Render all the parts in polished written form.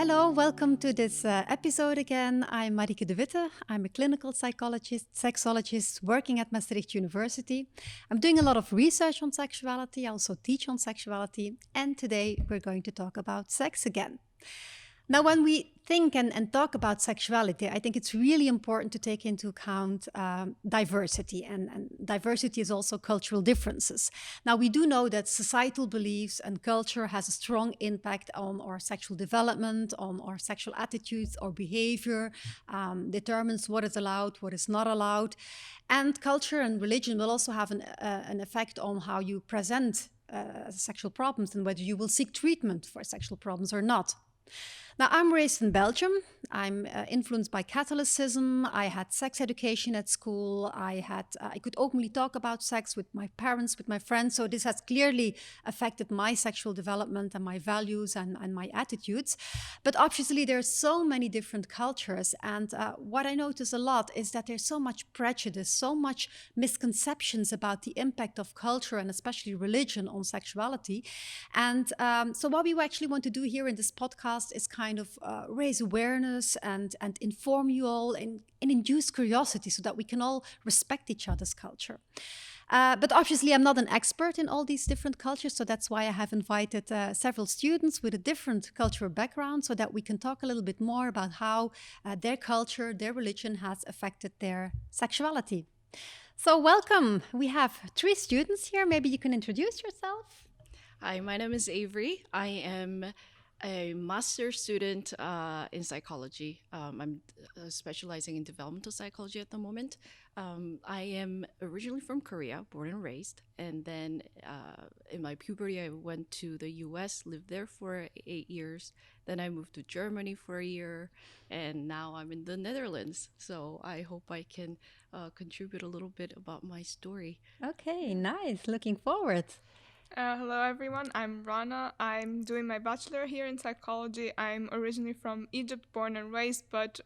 Hello, welcome to this episode again. I'm Marieke de Witte. I'm a clinical psychologist, sexologist working at Maastricht University. I'm doing a lot of research on sexuality. I also teach on sexuality. And today we're going to talk about sex again. Now, when we think and talk about sexuality, I think it's really important to take into account diversity. And diversity is also cultural differences. Now, we do know that societal beliefs and culture has a strong impact on our sexual development, on our sexual attitudes or behavior, determines what is allowed, what is not allowed. And culture and religion will also have an effect on how you present sexual problems and whether you will seek treatment for sexual problems or not. Now, I'm raised in Belgium. I'm influenced by Catholicism. I had sex education at school. I could openly talk about sex with my parents, with my friends. So this has clearly affected my sexual development and my values and my attitudes. But obviously, there are so many different cultures. And what I notice a lot is that there's so much prejudice, so much misconceptions about the impact of culture and especially religion on sexuality. And so what we actually want to do here in this podcast is kind of raise awareness and inform you all and induce curiosity so that we can all respect each other's culture. But obviously, I'm not an expert in all these different cultures, so that's why I have invited several students with a different cultural background so that we can talk a little bit more about how their culture, their religion has affected their sexuality. So welcome. We have 3 students here. Maybe you can introduce yourself. Hi, my name is Avery. I am a master's student in psychology. I'm specializing in developmental psychology at the moment. I am originally from Korea, born and raised. And then in my puberty, I went to the US, lived there for 8 years. Then I moved to Germany for a year. And now I'm in the Netherlands. So I hope I can contribute a little bit about my story. Okay, nice. Looking forward. Hello everyone, I'm Rana. I'm doing my bachelor here in psychology. I'm originally from Egypt, born and raised, but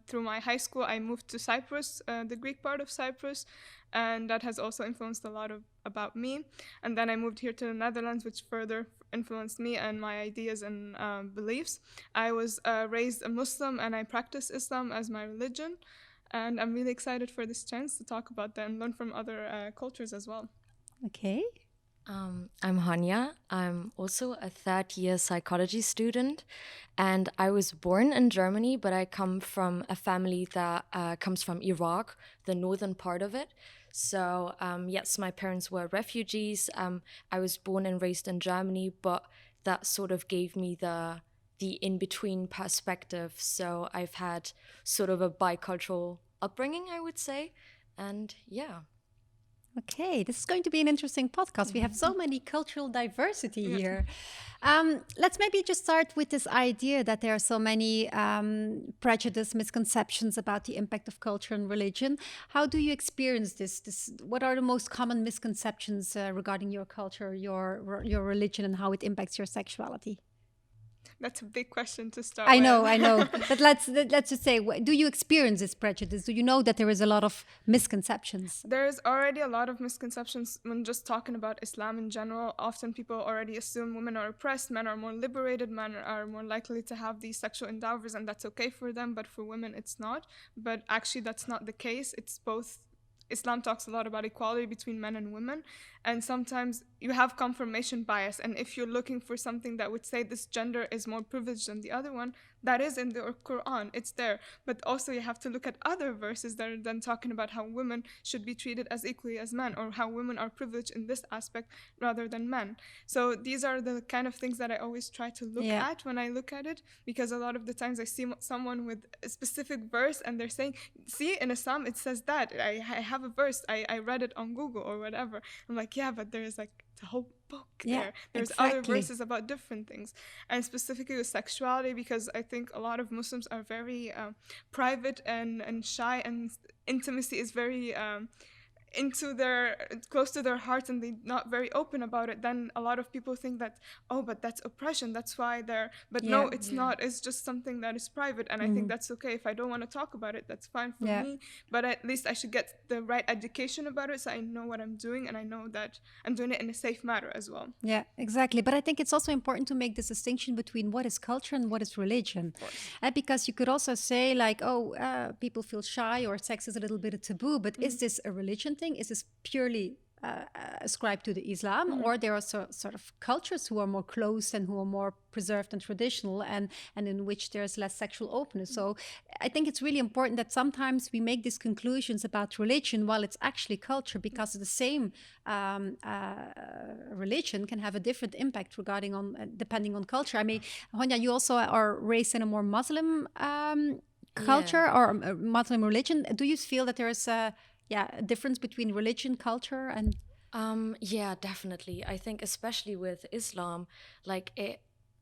through my high school I moved to Cyprus, the Greek part of Cyprus, and that has also influenced a lot about me. And then I moved here to the Netherlands, which further influenced me and my ideas and beliefs. I was raised a Muslim and I practice Islam as my religion, and I'm really excited for this chance to talk about that and learn from other cultures as well. Okay. I'm Honya. I'm also a third-year psychology student, and I was born in Germany, but I come from a family that comes from Iraq, the northern part of it. So yes, my parents were refugees. I was born and raised in Germany, but that sort of gave me the in-between perspective. So I've had sort of a bicultural upbringing, I would say, and yeah. Okay, this is going to be an interesting podcast. We have so many cultural diversity here. Let's maybe just start with this idea that there are so many prejudice, misconceptions about the impact of culture and religion. How do you experience this? What are the most common misconceptions regarding your culture, your religion, and how it impacts your sexuality? That's a big question to start I with. know. But let's just say, do you experience this prejudice? Do you know that there is a lot of misconceptions? There's already a lot of misconceptions when just talking about Islam in general. Often people already assume women are oppressed, men are more liberated, men are more likely to have these sexual endeavors, and that's okay for them, but for women it's not. But actually that's not the case. It's both. Islam talks a lot about equality between men and women, and sometimes you have confirmation bias, and if you're looking for something that would say this gender is more privileged than the other one, that is in the Quran, it's there. But also you have to look at other verses that are then talking about how women should be treated as equally as men, or how women are privileged in this aspect rather than men. So these are the kind of things that I always try to look at when I look at it, because a lot of the times I see someone with a specific verse and they're saying, see, in Islam it says that, I have a verse, I read it on Google or whatever. I'm like, yeah, but there's like the whole book there. There's other verses about different things, and specifically with sexuality, because I think a lot of Muslims are very private and shy, and intimacy is very close to their heart and they're not very open about it, then a lot of people think that, oh, but that's oppression, that's why they're, but no, it's not. It's just something that is private, and I think that's okay. If I don't want to talk about it, that's fine for me, but at least I should get the right education about it so I know what I'm doing, and I know that I'm doing it in a safe manner as well. Yeah, exactly. But I think it's also important to make this distinction between what is culture and what is religion. Because you could also say like, people feel shy or sex is a little bit a taboo, but is this a religion thing? Is this purely ascribed to the Islam, or there are sort of cultures who are more closed and who are more preserved and traditional, and in which there's less sexual openness? So I think it's really important that sometimes we make these conclusions about religion while it's actually culture, because the same religion can have a different impact regarding depending on culture. I mean, Honya, you also are raised in a more Muslim culture or Muslim religion. Do you feel that there is a difference between religion, culture, and yeah, definitely. I think especially with Islam, like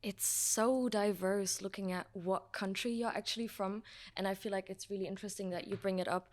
it's so diverse looking at what country you're actually from. And I feel like it's really interesting that you bring it up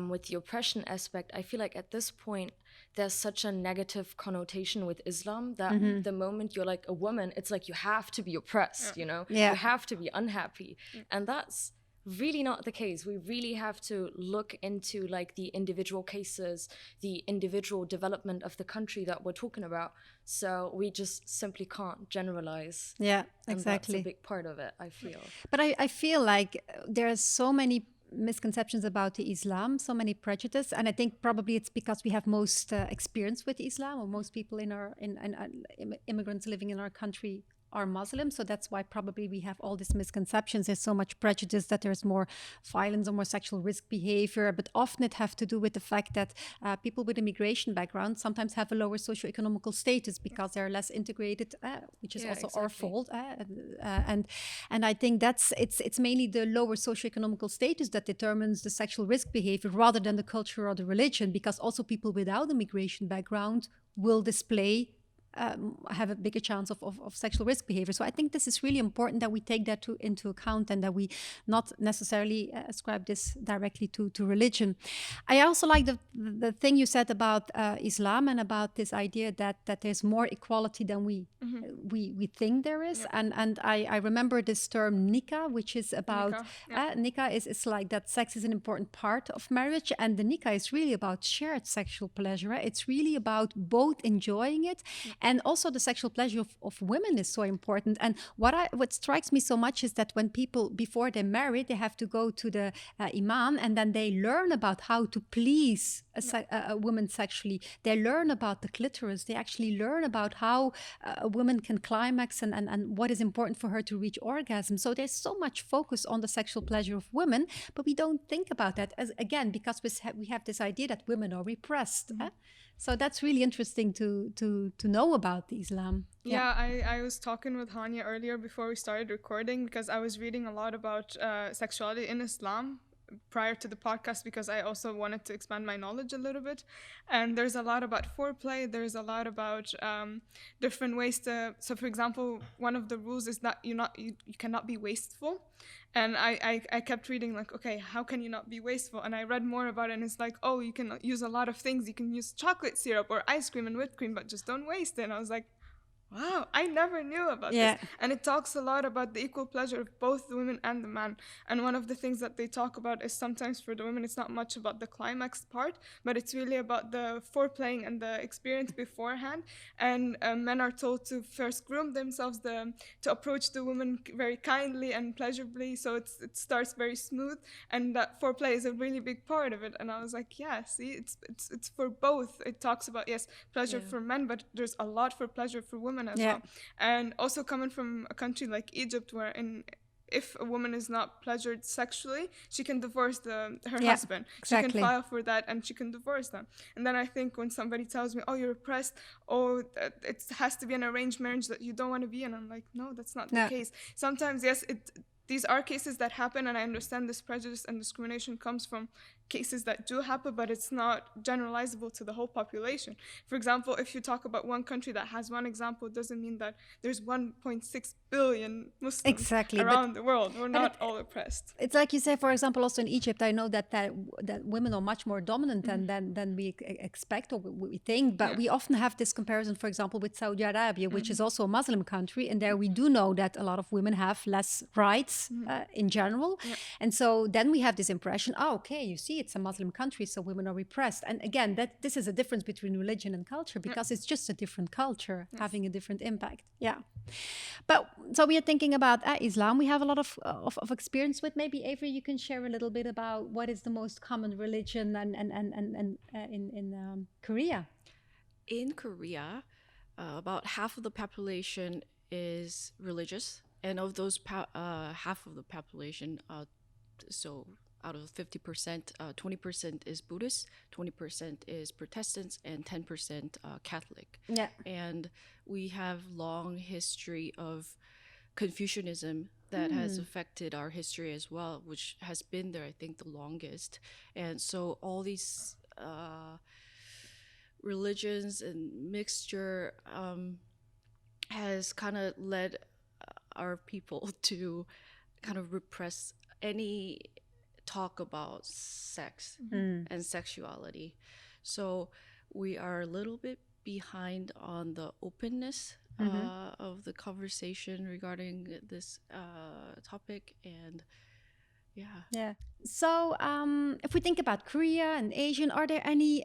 with the oppression aspect. I feel like at this point there's such a negative connotation with Islam that the moment you're like a woman, it's like you have to be oppressed, you know? You have to be unhappy. And that's really not the case. We really have to look into like the individual cases, the individual development of the country that we're talking about. So we just simply can't generalize. Yeah, and exactly. That's a big part of it, I feel. But I feel like there's so many misconceptions about the Islam, so many prejudices, and I think probably it's because we have most experience with Islam, or most people in immigrants living in our country are Muslim, so that's why probably we have all these misconceptions. There's so much prejudice that there's more violence or more sexual risk behavior, but often it have to do with the fact that people with immigration background sometimes have a lower socio-economical status because they're less integrated, which is also our fault. And I think it's mainly the lower socio-economical status that determines the sexual risk behavior rather than the culture or the religion, because also people without immigration background will display have a bigger chance of sexual risk behavior. So I think this is really important that we take that into account, and that we not necessarily ascribe this directly to religion. I also like the thing you said about Islam and about this idea that there's more equality than we think there is. And I remember this term nikah, which is about nikah is like that sex is an important part of marriage, and the nikah is really about shared sexual pleasure. Right? It's really about both enjoying it. And also the sexual pleasure of women is so important. And what strikes me so much is that when people, before they marry, they have to go to the imam, and then they learn about how to please a woman sexually. They learn about the clitoris. They actually learn about how a woman can climax and what is important for her to reach orgasm. So there's so much focus on the sexual pleasure of women, but we don't think about that, because we have this idea that women are repressed. So that's really interesting to know about Islam. Yeah, I was talking with Honya earlier before we started recording, because I was reading a lot about sexuality in Islam prior to the podcast, because I also wanted to expand my knowledge a little bit. And there's a lot about foreplay. There's a lot about different ways to. So, for example, one of the rules is that you cannot be wasteful. And I kept reading like, okay, how can you not be wasteful? And I read more about it, and it's like, oh, you can use a lot of things. You can use chocolate syrup or ice cream and whipped cream, but just don't waste it. And I was like, wow, I never knew about this. And it talks a lot about the equal pleasure of both the women and the man. And one of the things that they talk about is sometimes for the women, it's not much about the climax part, but it's really about the foreplaying and the experience beforehand. And men are told to first groom themselves, to approach the woman very kindly and pleasurably, so it starts very smooth. And that foreplay is a really big part of it. And I was like, yeah, see, it's for both. It talks about, yes, pleasure for men, but there's a lot for pleasure for women as well. And also coming from a country like Egypt, where if a woman is not pleasured sexually, she can divorce her husband. Exactly. She can file for that and she can divorce them. And then I think when somebody tells me, oh, you're oppressed, it has to be an arranged marriage that you don't want to be in, I'm like, no, that's not the case. Sometimes, yes, these are cases that happen, and I understand this prejudice and discrimination comes from cases that do happen, but it's not generalizable to the whole population. For example, if you talk about one country that has one example, it doesn't mean that there's 1.6 billion Muslims Exactly, around the world. We're not it- all oppressed. It's like you say, for example, also in Egypt, I know that women are much more dominant than we expect or we think, but Yeah. we often have this comparison, for example, with Saudi Arabia, which is also a Muslim country, and there we do know that a lot of women have less rights in general. And so then we have this impression, oh, okay, you see, it's a Muslim country, so women are repressed. And again, this is a difference between religion and culture, because it's just a different culture having a different impact. Yeah. But so we are thinking about Islam. We have a lot of experience with. Maybe Avery, you can share a little bit about what is the most common religion and in Korea. In Korea, about half of the population is religious, and of those half of the population, so out of 50%, 20% is Buddhist, 20% is Protestants, and 10% Catholic. Yeah. And we have long history of Confucianism that has affected our history as well, which has been there, I think, the longest. And so all these religions and mixture has kind of led our people to kind of repress any talk about sex and sexuality. So we are a little bit behind on the openness of the conversation regarding this topic. And Yeah. So if we think about Korea and Asian, are there any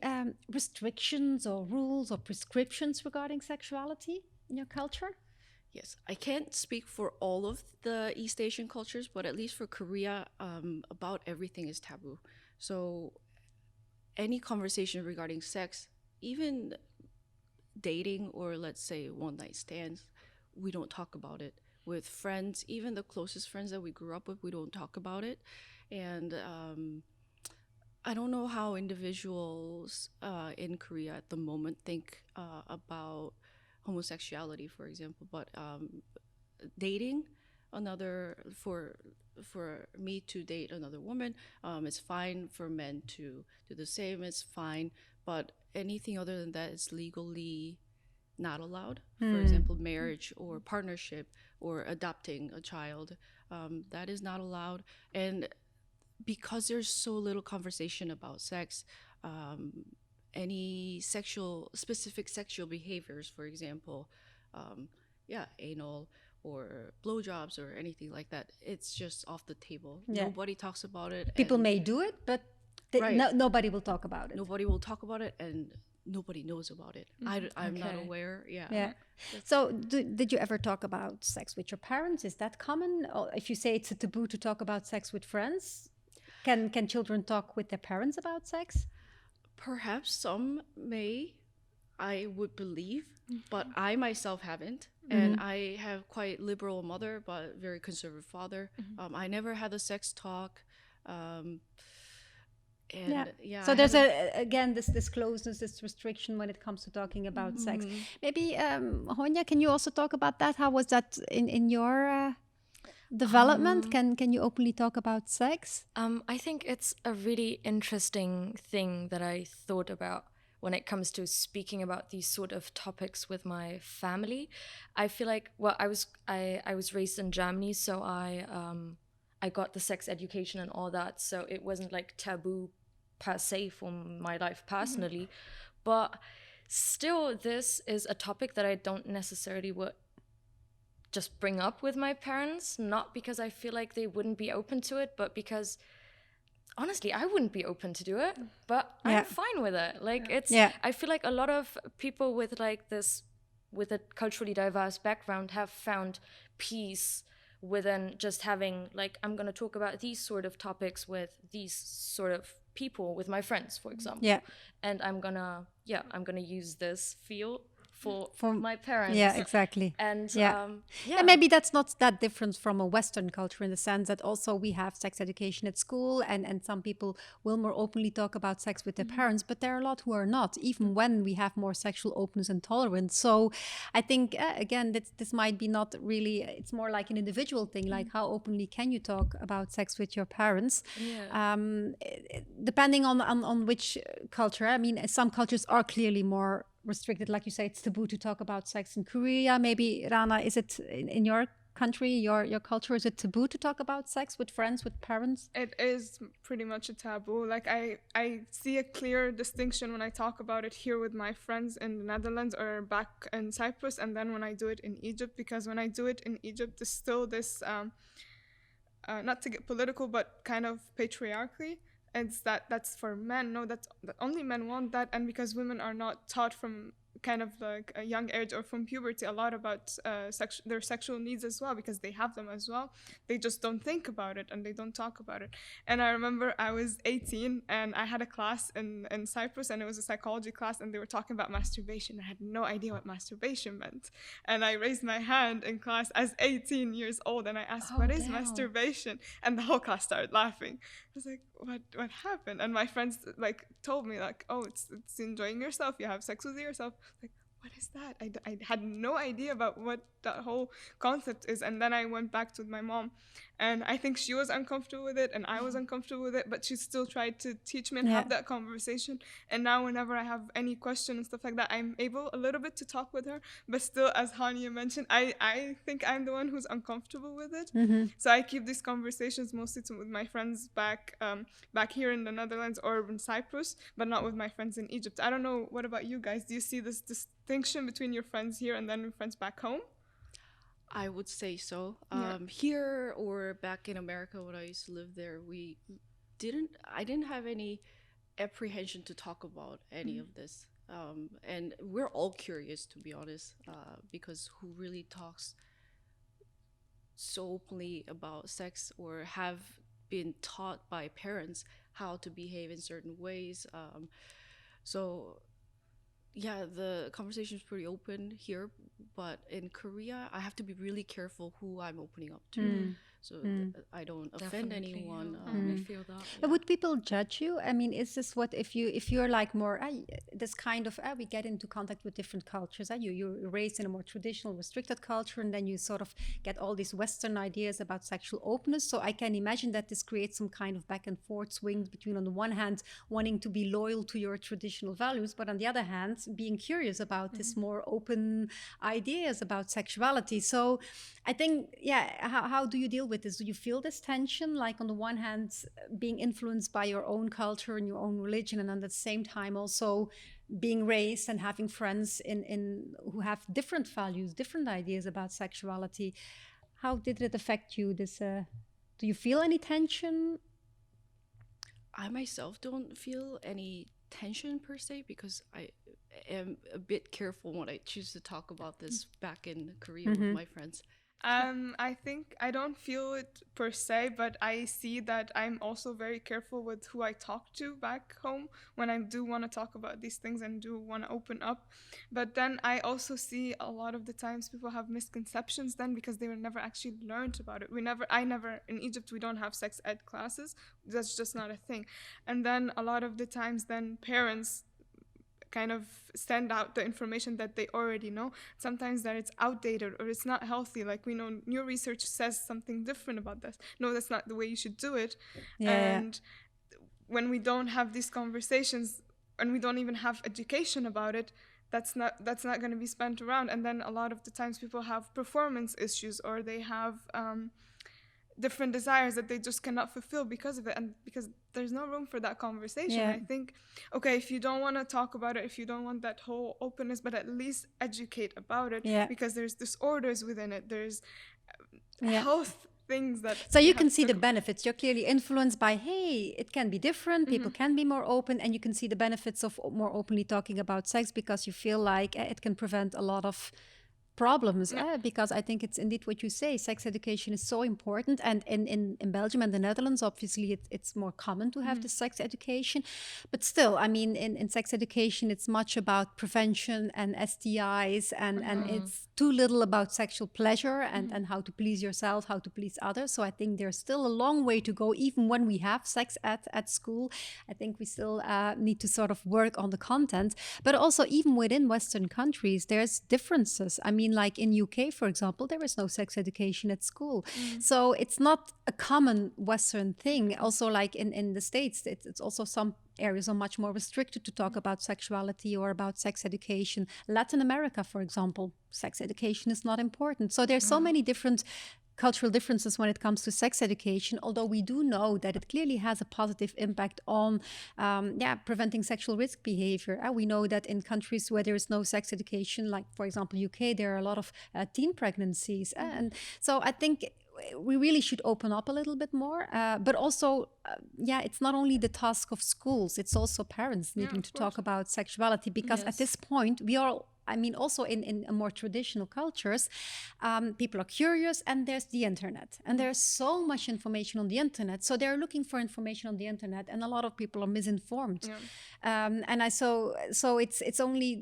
restrictions or rules or prescriptions regarding sexuality in your culture? Yes, I can't speak for all of the East Asian cultures, but at least for Korea, about everything is taboo. So any conversation regarding sex, even dating or let's say one night stands, we don't talk about it. With friends, even the closest friends that we grew up with, we don't talk about it. And I don't know how individuals in Korea at the moment think about homosexuality, for example, but dating another for me to date another woman, it's fine. For men to do the same, it's fine. But anything other than that is legally not allowed. For example, marriage or partnership or adopting a child, that is not allowed. And because there's so little conversation about sex, any specific sexual behaviors, for example, anal or blowjobs or anything like that, it's just off the table. Yeah. Nobody talks about it. People may do it, but Right. nobody will talk about it. Nobody will talk about it, and nobody knows about it. I'm not Okay. aware. Yeah. Yeah. So did you ever talk about sex with your parents? Is that common? Or if you say it's a taboo to talk about sex with friends, can children talk with their parents about sex? Perhaps some may, I would believe, but I myself haven't. And I have quite liberal mother, but very conservative father. I never had a sex talk. So there's again this closeness, this restriction when it comes to talking about sex. Maybe Honya, can you also talk about that? How was that in your development? Can you openly talk about sex? I think it's a really interesting thing that I thought about when it comes to speaking about these sort of topics with my family. I feel like, well, I was raised in Germany, so I got the sex education and all that, so it wasn't like taboo per se for my life personally. But still, this is a topic that I don't necessarily would just bring up with my parents, not because I feel like they wouldn't be open to it, but because honestly, I wouldn't be open to do it, but I'm fine with it. Like I feel like a lot of people with like this, with a culturally diverse background have found peace within just having like, I'm going to talk about these sort of topics with these sort of people, with my friends, for example. Yeah. And I'm going to use this for my parents. Yeah, exactly. And yeah. And maybe that's not that different from a Western culture in the sense that also we have sex education at school, and some people will more openly talk about sex with their parents, but there are a lot who are not, even when we have more sexual openness and tolerance. So I think, again, this might be not really, it's more like an individual thing, like how openly can you talk about sex with your parents? Depending on which culture. I mean, some cultures are clearly more restricted. Like you say, it's taboo to talk about sex in Korea. Maybe, Rana, is it in your country, your culture, is it taboo to talk about sex with friends, with parents? It is pretty much a taboo. Like I see a clear distinction when I talk about it here with my friends in the Netherlands or back in Cyprus, and then when I do it in Egypt, because when I do it in Egypt, there's still this, not to get political, but kind of patriarchy. It's that's for men. No, that only men want that, and because women are not taught from kind of like a young age or from puberty a lot about their sexual needs as well, because they have them as well. They just don't think about it and they don't talk about it. And I remember I was 18 and I had a class in Cyprus, and it was a psychology class, and they were talking about masturbation. I had no idea what masturbation meant, and I raised my hand in class as 18 years old and I asked, what is masturbation? And the whole class started laughing. I was like, what happened? And my friends like told me like, oh, it's enjoying yourself, you have sex with yourself. Like, what is that? I had no idea about what that whole concept is. And then I went back to my mom, and I think she was uncomfortable with it and I was uncomfortable with it, but she still tried to teach me and have that conversation. And now whenever I have any question and stuff like that, I'm able a little bit to talk with her, but still, as Honya mentioned, I think I'm the one who's uncomfortable with it. So I keep these conversations mostly with my friends back here in the Netherlands or in Cyprus, but not with my friends in Egypt. I don't know, what about you guys? Do you see this distinction between your friends here and then your friends back home? I would say so. Here or back in America when I used to live there, I didn't have any apprehension to talk about any of this. And we're all curious, to be honest, because who really talks so openly about sex or have been taught by parents how to behave in certain ways. So yeah, the conversation is pretty open here, but in Korea, I have to be really careful who I'm opening up to, so I don't offend anyone. I feel that. Would people judge you? I mean, is this what if you're like more this kind of we get into contact with different cultures? You're raised in a more traditional, restricted culture, and then you sort of get all these Western ideas about sexual openness. So I can imagine that this creates some kind of back and forth swing between, on the one hand, wanting to be loyal to your traditional values, but on the other hand, being curious about this more open ideas about sexuality. So I think, how do you deal with this? Do you feel this tension, like on the one hand being influenced by your own culture and your own religion, and at the same time also being raised and having friends in who have different values, different ideas about sexuality? How did it affect you? This do you feel any tension? I myself don't feel any tension per se, because I am a bit careful when I choose to talk about this back in Korea with my friends. I think I don't feel it per se, but I see that I'm also very careful with who I talk to back home when I do want to talk about these things and do want to open up. But then I also see a lot of the times people have misconceptions then, because they were never actually learned about it. In Egypt, we don't have sex ed classes. That's just not a thing. And then a lot of the times then parents kind of send out the information that they already know, sometimes that it's outdated or it's not healthy. Like, we know new research says something different about this. No, that's not the way you should do it. And when we don't have these conversations and we don't even have education about it, that's not going to be spent around. And then a lot of the times people have performance issues, or they have different desires that they just cannot fulfill because of it, and because there's no room for that conversation. I think, okay, if you don't want to talk about it, if you don't want that whole openness, but at least educate about it, because there's disorders within it, there's health things that... So you can see the benefits. You're clearly influenced by, hey, it can be different, people can be more open, and you can see the benefits of more openly talking about sex, because you feel like it can prevent a lot of problems, because I think it's indeed what you say. Sex education is so important, and in Belgium and the Netherlands, obviously, it's more common to have the sex education. But still, I mean, in sex education, it's much about prevention and STIs, and it's too little about sexual pleasure and how to please yourself, how to please others. So I think there's still a long way to go, even when we have sex at school. I think we still need to sort of work on the content. But also, even within Western countries, there's differences. I mean, like in UK, for example, there is no sex education at school. So it's not a common Western thing. Also, like in the States, it's also some areas are much more restricted to talk about sexuality or about sex education. Latin America, for example, sex education is not important. So there's so many different cultural differences when it comes to sex education, although we do know that it clearly has a positive impact on preventing sexual risk behavior. We know that in countries where there is no sex education, like, for example, UK, there are a lot of teen pregnancies. And so I think we really should open up a little bit more. But also, it's not only the task of schools, it's also parents needing to talk about sexuality, because at this point, we are... I mean, also in more traditional cultures, people are curious, and there's the internet. And there's so much information on the internet. So they're looking for information on the internet, and a lot of people are misinformed. So it's only,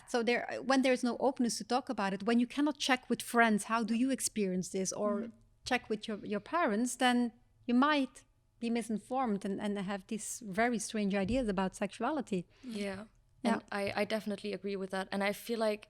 so when there's no openness to talk about it, when you cannot check with friends, how do you experience this? Or check with your parents, then you might be misinformed and have these very strange ideas about sexuality. And I definitely agree with that. And I feel like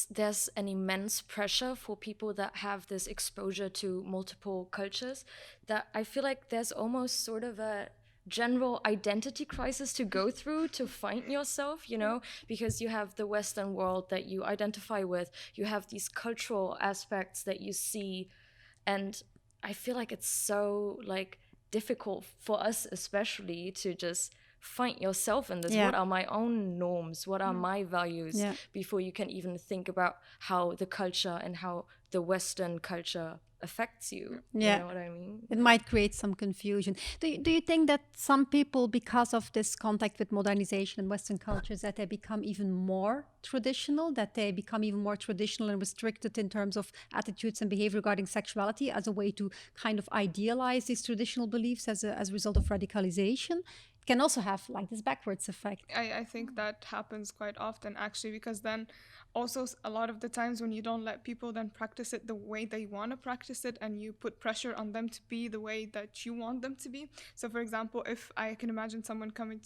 there's an immense pressure for people that have this exposure to multiple cultures, that I feel like there's almost sort of a general identity crisis to go through to find yourself, you know, because you have the Western world that you identify with, you have these cultural aspects that you see, and I feel like it's so like difficult for us especially to just find yourself in this. What are my own norms? What are my values? Before you can even think about how the culture and how the Western culture affects you. You know what I mean? It might create some confusion. Do you think that some people, because of this contact with modernization and Western cultures, that they become even more traditional, and restricted in terms of attitudes and behavior regarding sexuality, as a way to kind of idealize these traditional beliefs as a result of radicalization? Can also have like this backwards effect. I think that happens quite often, actually, because then also a lot of the times when you don't let people then practice it the way they want to practice it, and you put pressure on them to be the way that you want them to be. So for example, if I can imagine someone coming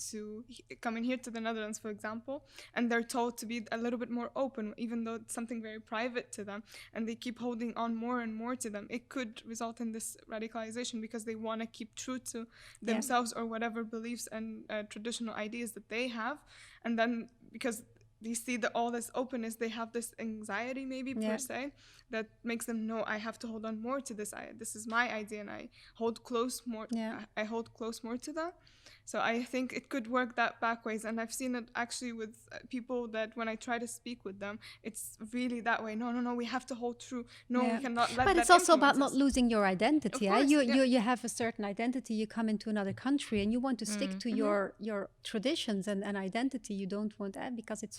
here to the Netherlands, for example, and they're told to be a little bit more open, even though it's something very private to them, and they keep holding on more and more to them, it could result in this radicalization, because they want to keep true to themselves or whatever beliefs and traditional ideas that they have. And then because they see all this openness, they have this anxiety maybe per se, that makes them know, I have to hold on more to this. This is my idea, and I hold close more. I hold close more to that. So I think it could work that backwards, and I've seen it actually with people that when I try to speak with them, it's really that way. No, we have to hold true. No, we cannot let that. But it's also about not us. Losing your identity. Of course, you have a certain identity. You come into another country, and you want to stick to your traditions and identity. You don't want that, because it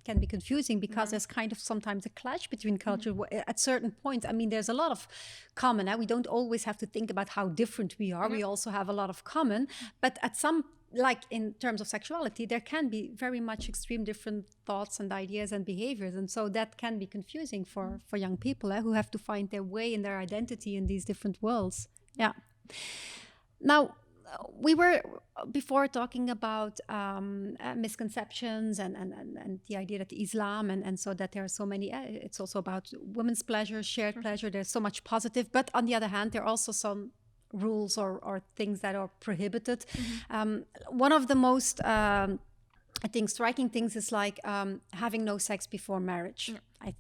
can be confusing, because there's kind of sometimes a clash between culture at certain points. I mean, there's a lot of common. We don't always have to think about how different we are. We also have a lot of common, but at some, like in terms of sexuality, there can be very much extreme different thoughts and ideas and behaviors, and so that can be confusing for young people who have to find their way in their identity in these different worlds. Now, we were before talking about misconceptions and the idea that Islam and so that there are so many, it's also about women's pleasure, shared pleasure. There's so much positive, but on the other hand, there are also some rules or things that are prohibited. One of the most, I think, striking things is like having no sex before marriage.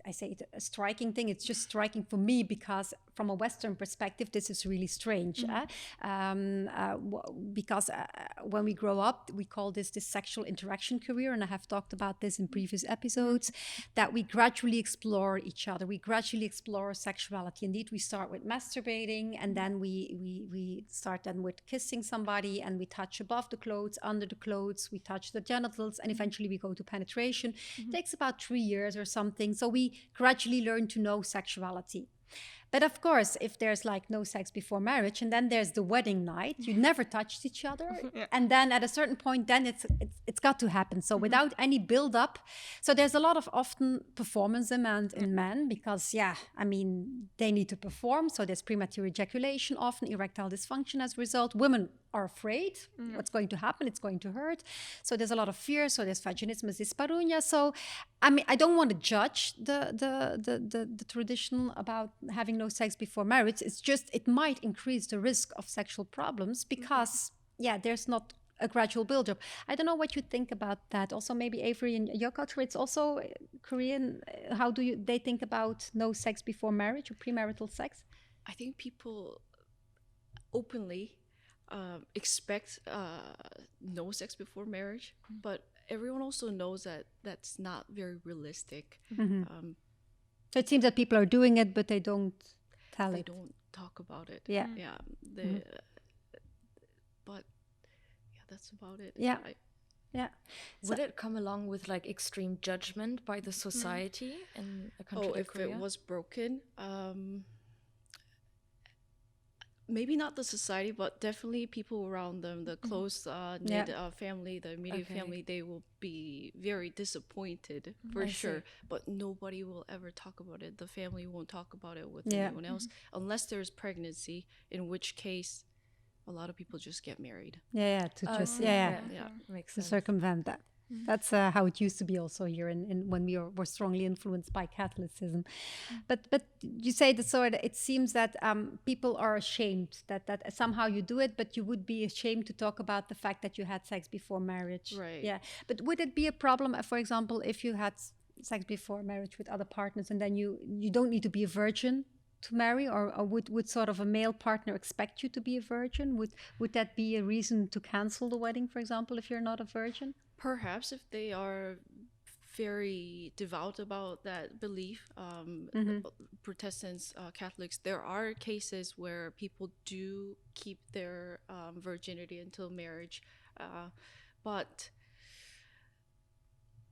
I say it a striking thing. It's just striking for me because from a Western perspective, this is really strange. Because when we grow up, we call this sexual interaction career, and I have talked about this in previous episodes, that we gradually explore each other. We gradually explore sexuality. Indeed, we start with masturbating, and then we start then with kissing somebody, and we touch above the clothes, under the clothes, we touch the genitals, and eventually we go to penetration. It takes about 3 years or something. So So we gradually learn to know sexuality. But of course, if there's like no sex before marriage, and then there's the wedding night, you never touched each other. Yeah. And then at a certain point, then it's got to happen. So without any build up. So there's a lot of often performance demand in men because, they need to perform. So there's premature ejaculation, often erectile dysfunction as a result. Women are afraid what's going to happen. It's going to hurt. So there's a lot of fear. So there's vaginismus dyspareunia. So, I don't want to judge the tradition about having no sex before marriage. It's just, it might increase the risk of sexual problems because, there's not a gradual build-up. I don't know what you think about that. Also, maybe Avery, in your culture, it's also Korean. How do they think about no sex before marriage or premarital sex? I think people openly expect no sex before marriage, but everyone also knows that that's not very realistic. So it seems that people are doing it, but they don't tell They it. don't talk about it. Yeah. But that's about it. Yeah. Yeah. Would it come along with like extreme judgment by the society in a country like If Korea? it was broken, maybe not the society, but definitely people around them, the close knit family, the immediate family, they will be very disappointed for sure. But nobody will ever talk about it. The family won't talk about it with anyone else unless there's pregnancy, in which case a lot of people just get married. Makes To sense. circumvent that. That's how it used to be also here in when we were strongly influenced by Catholicism. But you say that it seems that people are ashamed that somehow you do it, but you would be ashamed to talk about the fact that you had sex before marriage. Right. Yeah. But would it be a problem, for example, if you had sex before marriage with other partners and then you don't need to be a virgin to marry, or would sort of a male partner expect you to be a virgin? Would that be a reason to cancel the wedding, for example, if you're not a virgin? Perhaps if they are very devout about that belief, Protestants, Catholics, there are cases where people do keep their virginity until marriage, but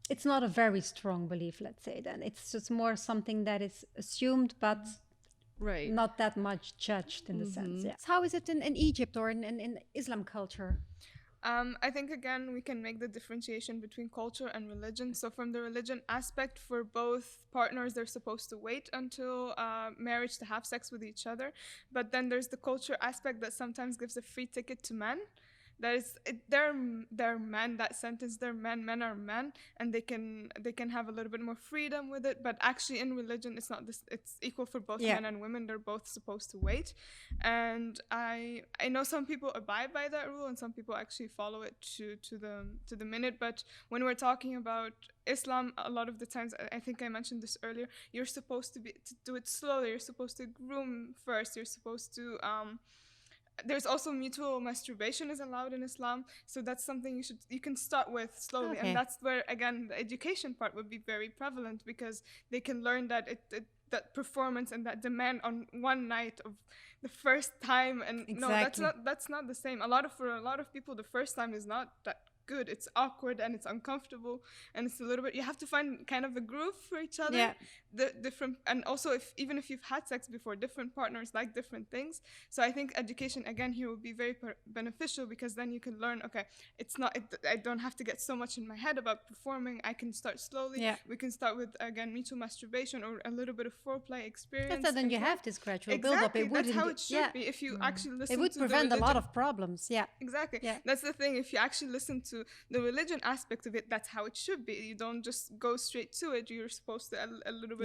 it's not a very strong belief, let's say. Then it's just more something that is assumed, but not that much judged in the sense. Yeah. How is it in Egypt or in Islam culture? I think, again, we can make the differentiation between culture and religion. So from the religion aspect, for both partners, they're supposed to wait until marriage to have sex with each other. But then there's the culture aspect that sometimes gives a free ticket to men. They're men, that sentence, they're men are men, and they can have a little bit more freedom with it. But actually in religion, it's not this, it's equal for both men and women. They're both supposed to wait. And I know some people abide by that rule and some people actually follow it to the minute. But when we're talking about Islam, a lot of the times, I think I mentioned this earlier, you're supposed to do it slowly. You're supposed to groom first. You're supposed to there's also mutual masturbation is allowed in Islam, so that's something you can start with slowly. And that's where, again, the education part would be very prevalent, because they can learn that that performance and that demand on one night of the first time, and no, that's not the same. For a lot of people, the first time is not that good. It's awkward and it's uncomfortable, and it's a little bit, you have to find kind of a groove for each other. The different, and also even if you've had sex before, different partners like different things. So I think education, again, here will be very beneficial, because then you can learn, okay, I don't have to get so much in my head about performing. I can start slowly. We can start with, again, mutual masturbation or a little bit of foreplay experience. Then you have this gradual build-up. That's how it should be. If you actually listen to it would prevent a lot of problems. Exactly. That's the thing. If you actually listen to the religion aspect of it, that's how it should be. You don't just go straight to it. You're supposed to a little bit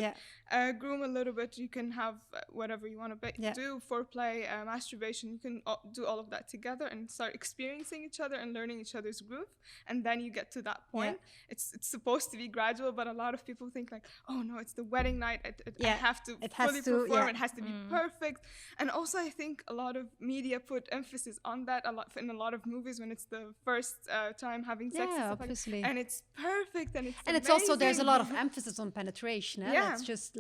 groom a little bit. You can have whatever you want to do, foreplay, masturbation. You can do all of that together and start experiencing each other and learning each other's groove, and then you get to that point. It's supposed to be gradual, but a lot of people think like, oh no, it's the wedding night, I have to fully perform, it has to be perfect. And also I think a lot of media put emphasis on that in a lot of movies when it's the first time having sex, obviously. And it's perfect, and it's it's also, there's a lot of emphasis on penetration. Let's just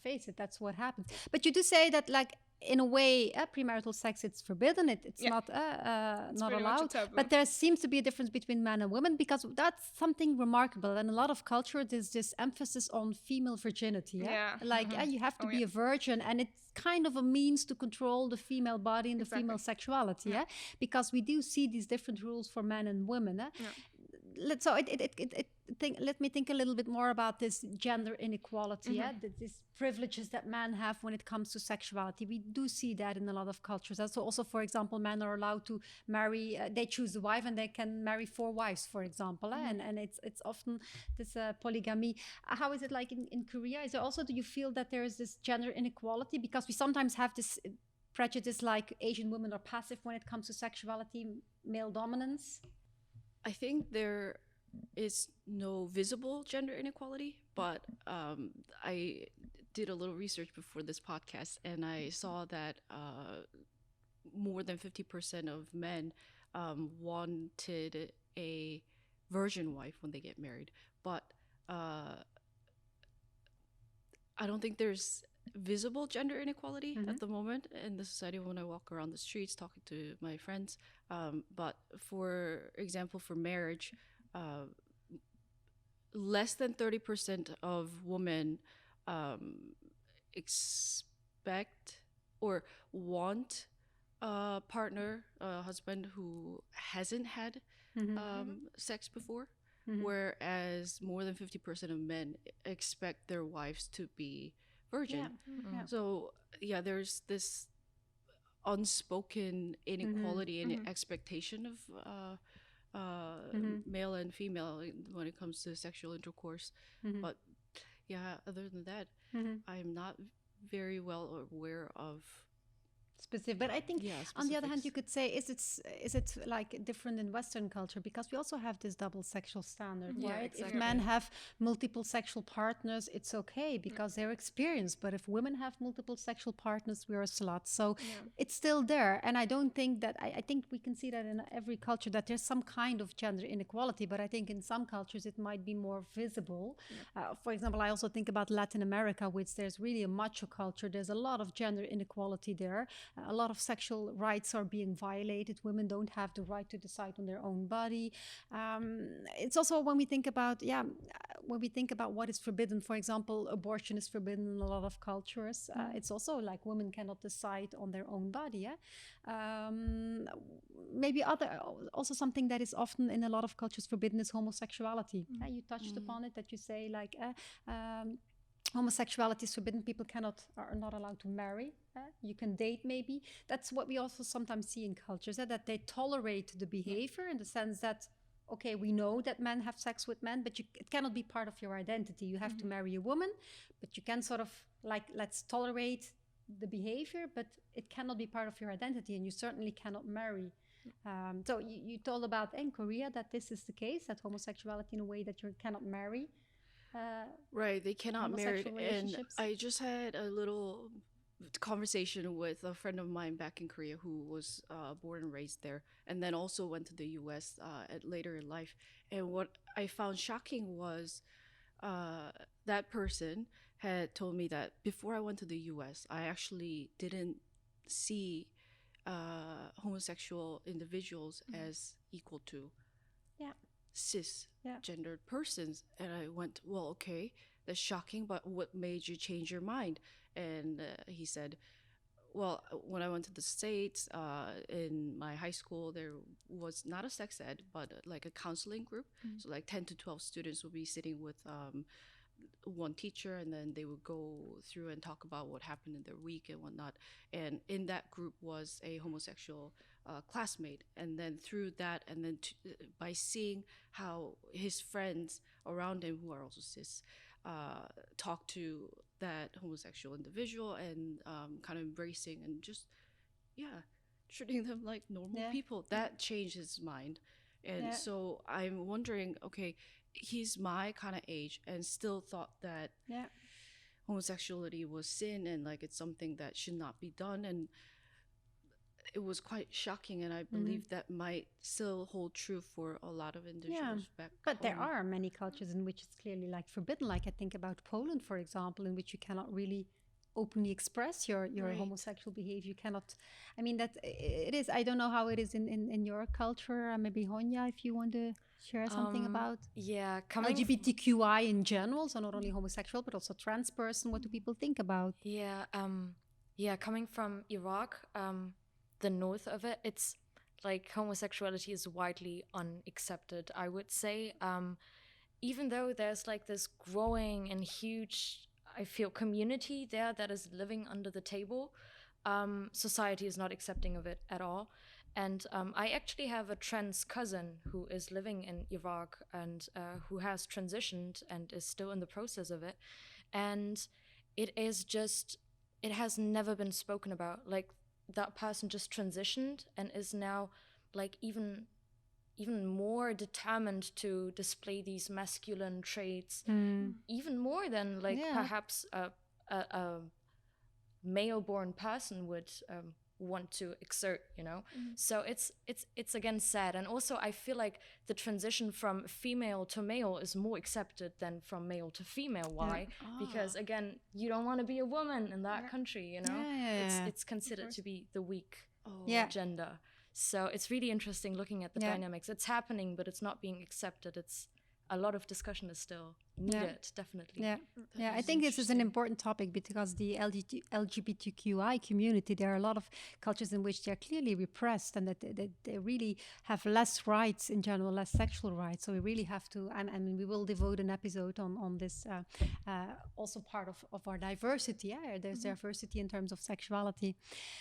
face it, that's what happens. But you do say that, like, in a way, premarital sex, it's forbidden. It's not not pretty much a allowed. taboo. But there seems to be a difference between men and women, because that's something remarkable. And a lot of culture, there's this emphasis on female virginity. Like you have to be a virgin, and it's kind of a means to control the female body and the female sexuality. Because we do see these different rules for men and women. So let me think a little bit more about this gender inequality, these privileges that men have when it comes to sexuality. We do see that in a lot of cultures. So also, for example, men are allowed to marry, they choose a wife and they can marry 4 wives, for example. And it's often this polygamy. How is it like in Korea? Is there also, do you feel that there is this gender inequality? Because we sometimes have this prejudice like Asian women are passive when it comes to sexuality, male dominance. I think there is no visible gender inequality, but I did a little research before this podcast, and I saw that more than 50% of men wanted a virgin wife when they get married. But I don't think there's visible gender inequality at the moment in the society when I walk around the streets talking to my friends. But for example, for marriage, less than 30% of women expect or want a partner, a husband who hasn't had sex before, whereas more than 50% of men expect their wives to be virgin. So there's this unspoken inequality and expectation of male and female when it comes to sexual intercourse. But other than that, I'm not very well aware of specific. But I think on the other hand, you could say, is it like different in Western culture? Because we also have this double sexual standard, right? Exactly. If men have multiple sexual partners, it's okay because they're experienced. But if women have multiple sexual partners, we're a slut. So it's still there. And I don't think that, I think we can see that in every culture that there's some kind of gender inequality. But I think in some cultures it might be more visible. For example, I also think about Latin America, which there's really a macho culture. There's a lot of gender inequality there. A lot of sexual rights are being violated. Women don't have the right to decide on their own body. It's also when we think about what is forbidden. For example, abortion is forbidden in a lot of cultures. It's also like women cannot decide on their own body. Maybe also something that is often in a lot of cultures forbidden is homosexuality. You touched upon it, that you say like. Homosexuality is forbidden. People are not allowed to marry. You can date maybe. That's what we also sometimes see in cultures, that they tolerate the behavior in the sense that, okay, we know that men have sex with men, but it cannot be part of your identity. You have to marry a woman, but you can sort of like, let's tolerate the behavior, but it cannot be part of your identity, and you certainly cannot marry. So you told about in Korea that this is the case, that homosexuality in a way that you cannot marry. Right, they cannot marry. And I just had a little conversation with a friend of mine back in Korea who was born and raised there, and then also went to the US later in life. And what I found shocking was that person had told me that before I went to the US, I actually didn't see homosexual individuals as equal to cisgendered persons. And I went, well, okay, that's shocking, but what made you change your mind? And he said, well, when I went to the States, in my high school, there was not a sex ed, but like a counseling group. So like 10 to 12 students would be sitting with one teacher, and then they would go through and talk about what happened in their week and whatnot. And in that group was a homosexual classmate. And then through that, and then by seeing how his friends around him, who are also cis, talk to that homosexual individual and kind of embracing and just treating them like normal people, that changed his mind. And so I'm wondering, okay, he's my kind of age and still thought that homosexuality was sin and like it's something that should not be done. And it was quite shocking, and I believe that might still hold true for a lot of individuals back But home. there are many cultures in which it's clearly like forbidden. Like I think about Poland, for example, in which you cannot really openly express your Right. homosexual behavior. You cannot, I mean, that it is, I don't know how it is in your culture. Maybe Honya, if you want to share something about Yeah, coming LGBTQI in general, so not only homosexual, but also trans person. What do people think about? Yeah, coming from Iraq, the north of it, it's like homosexuality is widely unaccepted, I would say. Even though there's like this growing and huge, I feel, community there that is living under the table, society is not accepting of it at all. And I actually have a trans cousin who is living in Iraq and who has transitioned and is still in the process of it. And it is just, it has never been spoken about. Like, that person just transitioned and is now like even more determined to display these masculine traits, even more than like perhaps a male born person would want to exert, you know. So it's again sad. And also I feel like the transition from female to male is more accepted than from male to female. Why? Because again, you don't want to be a woman in that country, you know. It's considered to be the weak gender. So it's really interesting looking at the dynamics. It's happening, but it's not being accepted. It's a lot of discussion is still needed, definitely. I think this is an important topic because the LGBTQI community, there are a lot of cultures in which they're clearly repressed and that they really have less rights in general, less sexual rights. So we really have to, and we will devote an episode on this, also part of our diversity. There's diversity in terms of sexuality.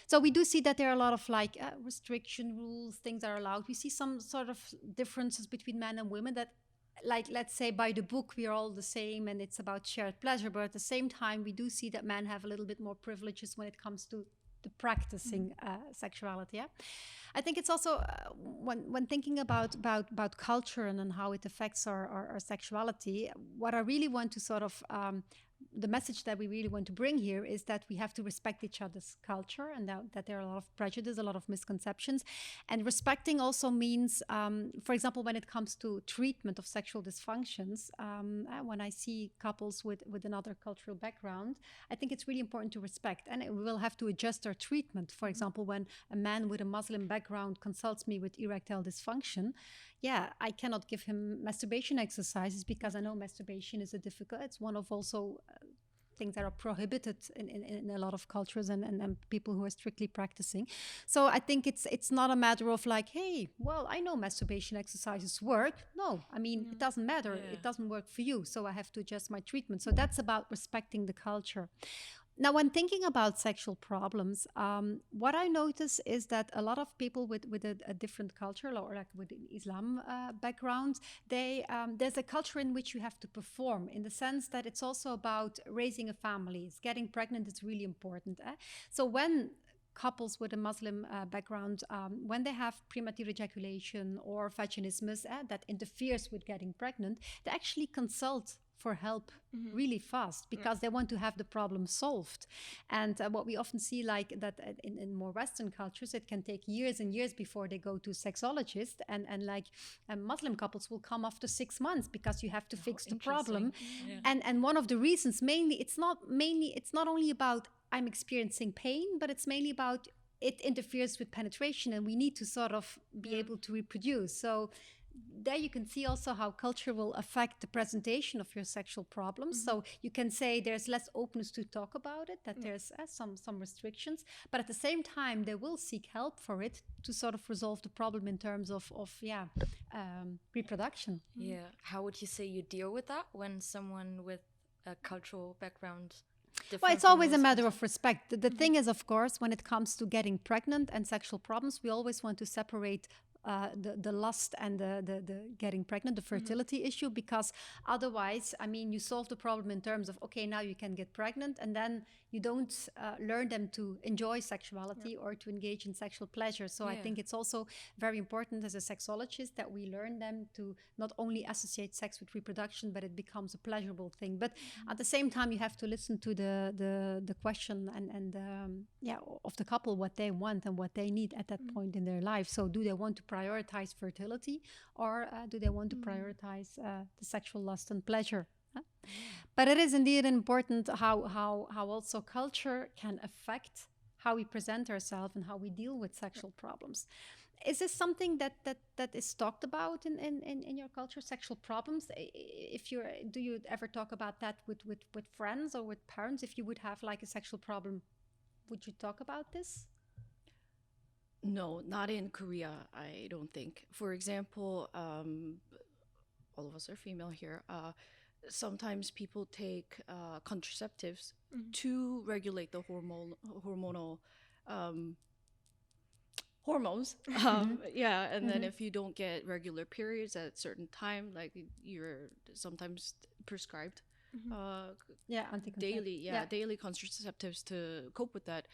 So we do see that there are a lot of like restriction rules, things are allowed. We see some sort of differences between men and women that, like, let's say by the book we are all the same and it's about shared pleasure, but at the same time we do see that men have a little bit more privileges when it comes to the practicing sexuality. I think it's also when thinking about culture and how it affects our sexuality, what I really want to sort of the message that we really want to bring here is that we have to respect each other's culture and that there are a lot of prejudice, a lot of misconceptions. And respecting also means, for example, when it comes to treatment of sexual dysfunctions, when I see couples with another cultural background, I think it's really important to respect. And we will have to adjust our treatment. For example, when a man with a Muslim background consults me with erectile dysfunction, I cannot give him masturbation exercises because I know masturbation is it's one of also things that are prohibited in a lot of cultures and people who are strictly practicing. So I think it's not a matter of like, hey, well, I know masturbation exercises work. No, I mean, it doesn't matter. It doesn't work for you. So I have to adjust my treatment. So that's about respecting the culture. Now, when thinking about sexual problems, what I notice is that a lot of people with a different culture, or like with an Islam background, there's a culture in which you have to perform, in the sense that it's also about raising a family. Getting pregnant is really important. So when couples with a Muslim background, when they have premature ejaculation or vaginismus that interferes with getting pregnant, they actually consult for help really fast because they want to have the problem solved. And what we often see, like that in more Western cultures, it can take years and years before they go to sexologists, and like Muslim couples will come after 6 months because you have to fix the problem. And one of the reasons, it's not only about I'm experiencing pain, but it's mainly about it interferes with penetration and we need to sort of be able to reproduce. So there you can see also how culture will affect the presentation of your sexual problems. So you can say there's less openness to talk about it, that there's some restrictions, but at the same time they will seek help for it to sort of resolve the problem in terms of reproduction. How would you say you deal with that when someone with a cultural background? Well, it's always a matter of respect. The thing is, of course, when it comes to getting pregnant and sexual problems, we always want to separate the lust and the getting pregnant, the fertility issue, because otherwise, I mean, you solve the problem in terms of, okay, now you can get pregnant, and then you don't learn them to enjoy sexuality or to engage in sexual pleasure. So I think it's also very important as a sexologist that we learn them to not only associate sex with reproduction, but it becomes a pleasurable thing. But at the same time, you have to listen to the question and of the couple, what they want and what they need at that point in their life. So do they want to prioritize fertility, or do they want to prioritize the sexual lust and pleasure? But it is indeed important how also culture can affect how we present ourselves and how we deal with sexual problems. Is this something that is talked about in your culture, sexual problems? Do you ever talk about that with friends or with parents? If you would have like a sexual problem, would you talk about this? No, not in Korea, I don't think. For example, all of us are female here. Sometimes people take contraceptives to regulate the hormonal hormones. Yeah, and then if you don't get regular periods at a certain time, like you're sometimes prescribed daily contraceptives to cope with that.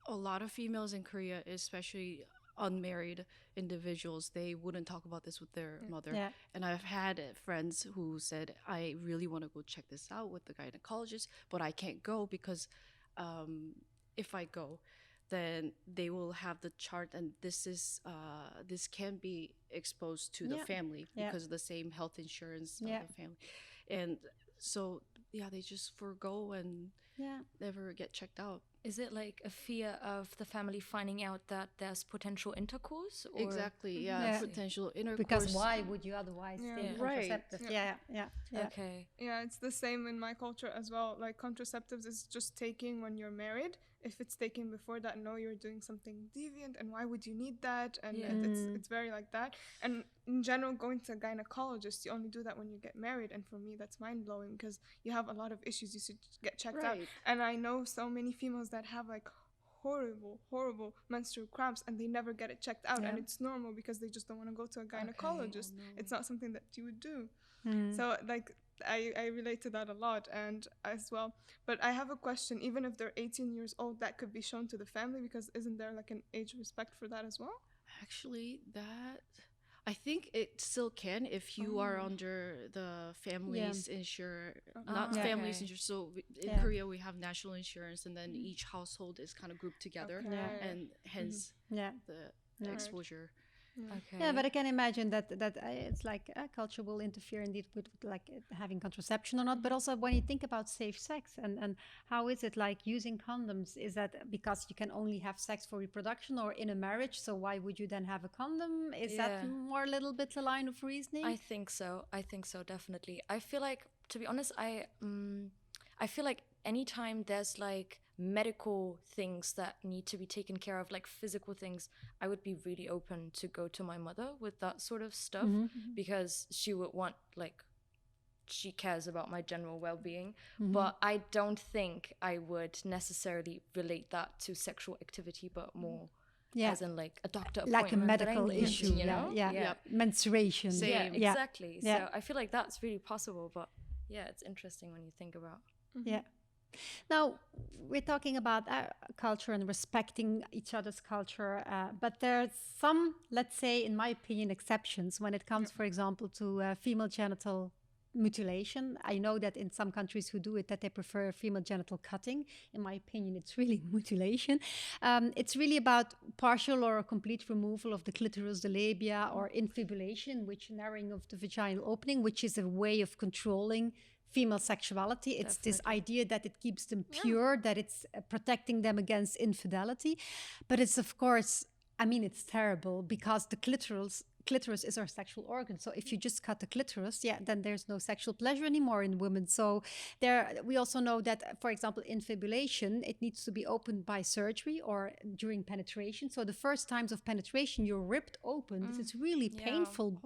A lot of females in Korea, especially unmarried individuals, they wouldn't talk about this with their mother. Yeah. And I've had friends who said, I really want to go check this out with the gynecologist, but I can't go because if I go, then they will have the chart, and this can be exposed to the family because of the same health insurance of the family. And so they just forgo and never get checked out. Is it like a fear of the family finding out that there's potential intercourse? Or? Exactly, potential intercourse. Because why would you otherwise take contraceptives? Yeah. Okay. Yeah, it's the same in my culture as well. Like contraceptives is just taking when you're married. If it's taken before that, no, you're doing something deviant, and why would you need that? And it's very like that. And in general, going to a gynecologist, you only do that when you get married. And for me, that's mind blowing because you have a lot of issues you should get checked out. And I know so many females that have like horrible menstrual cramps and they never get it checked out, and it's normal because they just don't want to go to a gynecologist. It's not something that you would do. So like I relate to that a lot, and as well. But I have a question. Even if they're 18 years old, that could be shown to the family, because isn't there like an age respect for that as well? Actually, that I think it still can if you are under the family's family's insurance. So in Korea we have national insurance, and then each household is kind of grouped together, and hence the exposure. Okay. Yeah, but I can imagine that it's like culture will interfere indeed with like having contraception or not. But also when you think about safe sex and how is it like using condoms? Is that because you can only have sex for reproduction or in a marriage? So why would you then have a condom? Is that more a little bit a line of reasoning? I think so, definitely. I feel like, to be honest, I feel like anytime there's like medical things that need to be taken care of, like physical things, I would be really open to go to my mother with that sort of stuff, because she would want, like, she cares about my general well-being. But I don't think I would necessarily relate that to sexual activity, but more as in like a doctor appointment, like a medical issue, you know? Menstruation. Same. Exactly. So I feel like that's really possible, but it's interesting when you think about. Now, we're talking about culture and respecting each other's culture, but there's some, let's say, in my opinion, exceptions when it comes, for example, to female genital mutilation. I know that in some countries who do it, that they prefer female genital cutting. In my opinion, it's really mutilation. It's really about partial or complete removal of the clitoris, the labia, or infibulation, which narrowing of the vaginal opening, which is a way of controlling female sexuality. It's this idea that it keeps them pure, that it's protecting them against infidelity. But it's, of course, I mean, it's terrible because the clitoris is our sexual organ. So if you just cut the clitoris, then there's no sexual pleasure anymore in women. So we also know that, for example, infibulation, it needs to be opened by surgery or during penetration. So the first times of penetration, you're ripped open. This is really painful.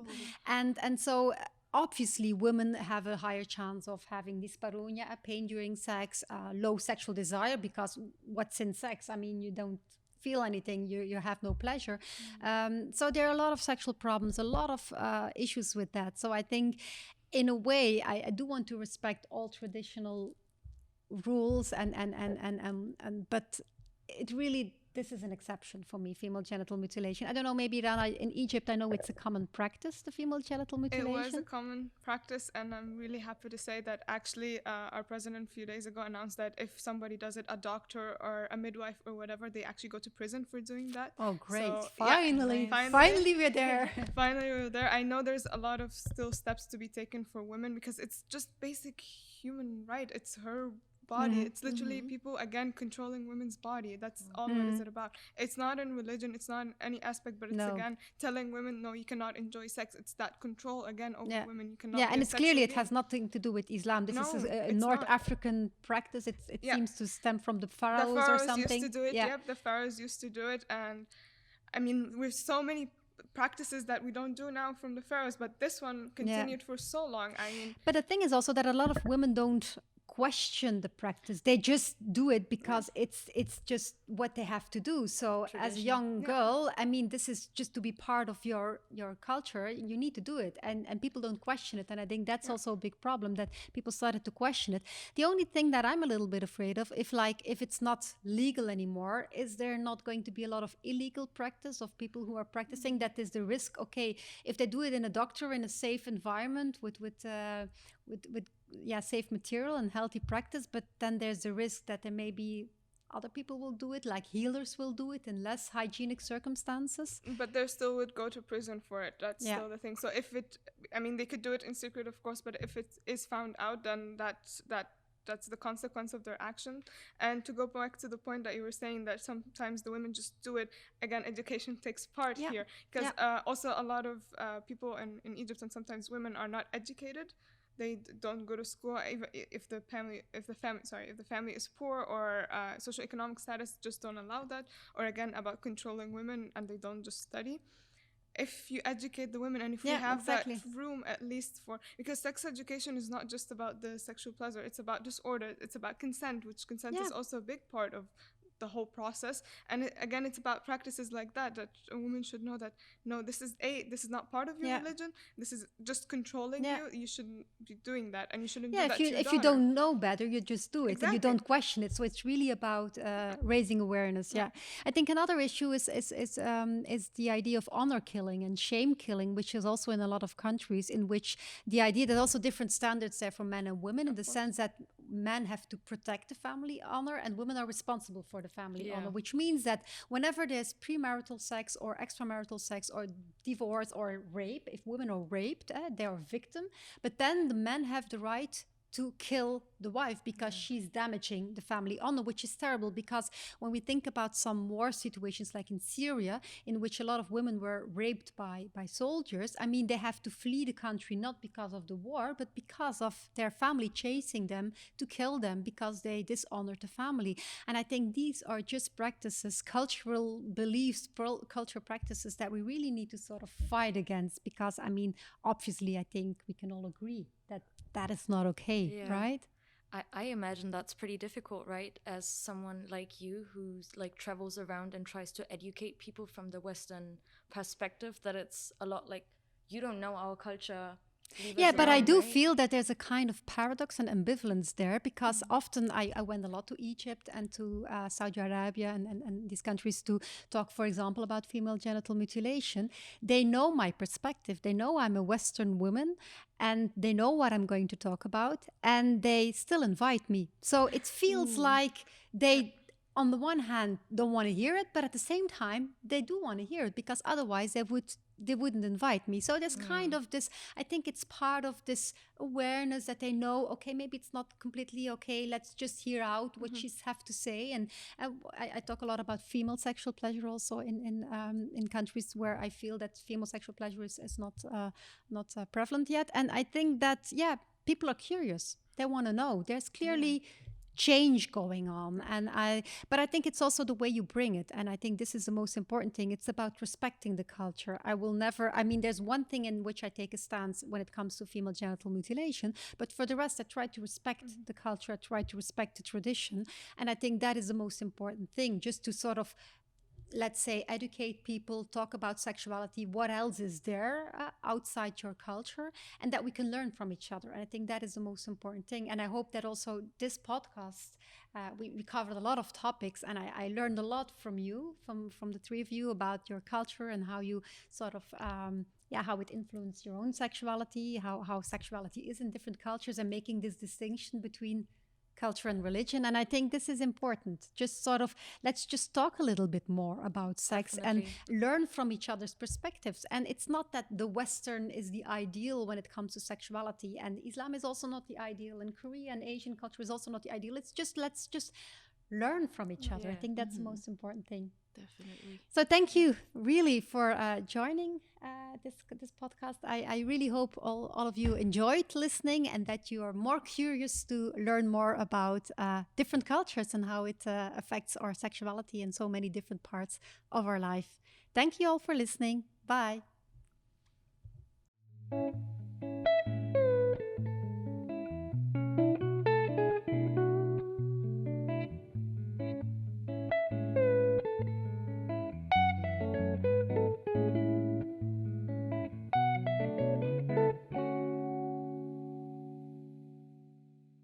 And so obviously, women have a higher chance of having dyspareunia, pain during sex, low sexual desire, because what's in sex? I mean, you don't feel anything, you have no pleasure. So there are a lot of sexual problems, a lot of issues with that. So I think, in a way, I do want to respect all traditional rules, but it really this is an exception for me, female genital mutilation. I don't know, maybe Rana, in Egypt, I know it's a common practice, the female genital mutilation. It was a common practice, and I'm really happy to say that actually our president a few days ago announced that if somebody does it, a doctor or a midwife or whatever, they actually go to prison for doing that. Oh, great. So, Finally we're there. Finally we're there. I know there's a lot of still steps to be taken for women because it's just basic human right. It's her body. It's literally people again controlling women's body. That's all what is it about. It's not in religion, it's not in any aspect, but it's again telling women, no, you cannot enjoy sex. It's that control again over women. You cannot and it's clearly it has nothing to do with Islam. This is a North African practice. It seems to stem from the pharaohs or something. The pharaohs used to do it. The pharaohs used to do it. And I mean, with so many practices that we don't do now from the pharaohs, but this one continued for so long. I mean, but the thing is also that a lot of women don't question the practice. They just do it because it's just what they have to do. So as a young girl, I mean, this is just to be part of your culture. You need to do it, and people don't question it. And I think that's also a big problem, that people started to question it. The only thing that I'm a little bit afraid of, if it's not legal anymore, is there not going to be a lot of illegal practice of people who are practicing? That is the risk. Okay, if they do it in a doctor, in a safe environment with safe material and healthy practice, but then there's the risk that there may be other people will do it, like healers will do it in less hygienic circumstances. But they still would go to prison for it. That's still the thing. So if they could do it in secret, of course, but if it is found out, then that's the consequence of their action. And to go back to the point that you were saying, that sometimes the women just do it, again, education takes part here. Because also a lot of people in Egypt, and sometimes women, are not educated. They don't go to school. If the family is poor, or socio-economic status just don't allow that, or again about controlling women, and they don't just study. If you educate the women, and if we have that room at least because sex education is not just about the sexual pleasure, it's about disorder, it's about consent, which consent is also a big part of the whole process. And again, it's about practices like that a woman should know that, no, this is not part of your religion. This is just controlling you. You shouldn't be doing that, and you shouldn't do that to your daughter. If you don't know better, you just do it and you don't question it. So it's really about raising awareness. I think another issue is the idea of honor killing and shame killing, which is also in a lot of countries, in which the idea that also different standards there for men and women, in the sense that men have to protect the family honor and women are responsible for the family honor, which means that whenever there's premarital sex or extramarital sex or divorce or rape, if women are raped, they are a victim, but then the men have the right to kill the wife because she's damaging the family honor, which is terrible. Because when we think about some war situations like in Syria, in which a lot of women were raped by soldiers, I mean, they have to flee the country not because of the war, but because of their family chasing them to kill them because they dishonored the family. And I think these are just practices, cultural beliefs, cultural practices that we really need to sort of fight against, because, I mean, obviously, I think we can all agree that is not okay, right? I imagine that's pretty difficult, right? As someone like you who's like travels around and tries to educate people from the Western perspective, that it's a lot like, you don't know our culture. But I do feel that there's a kind of paradox and ambivalence there, because often I went a lot to Egypt and to Saudi Arabia and these countries to talk, for example, about female genital mutilation. They know my perspective. They know I'm a Western woman and they know what I'm going to talk about, and they still invite me. So it feels like they, on the one hand, don't want to hear it, but at the same time, they do want to hear it, because otherwise they wouldn't invite me. So there's kind of this, I think it's part of this awareness that they know, okay, maybe it's not completely okay, let's just hear out what she's have to say. And I talk a lot about female sexual pleasure also in countries where I feel that female sexual pleasure is not prevalent yet. And I think that, people are curious. They want to know. There's clearly change going on, but I think it's also the way you bring it, and I think this is the most important thing. It's about respecting the culture. There's one thing in which I take a stance when it comes to female genital mutilation, but for the rest I try to respect the culture, I try to respect the tradition, and I think that is the most important thing, just to sort of let's say, educate people, talk about sexuality, what else is there outside your culture, and that we can learn from each other. And I think that is the most important thing. And I hope that also this podcast, we covered a lot of topics, and I learned a lot from you, from the three of you, about your culture and how you sort of how it influenced your own sexuality, how sexuality is in different cultures, and making this distinction between culture and religion. And I think this is important. Just sort of, let's just talk a little bit more about sex Definitely. and learn from each other's perspectives. And it's not that the Western is the ideal when it comes to sexuality, and Islam is also not the ideal, and Korea and Asian culture is also not the ideal. Let's just learn from each other. I think that's the most important thing. Definitely. So thank you really for joining this podcast. I really hope all of you enjoyed listening, and that you are more curious to learn more about different cultures and how it affects our sexuality in so many different parts of our life. Thank you all for listening. Bye.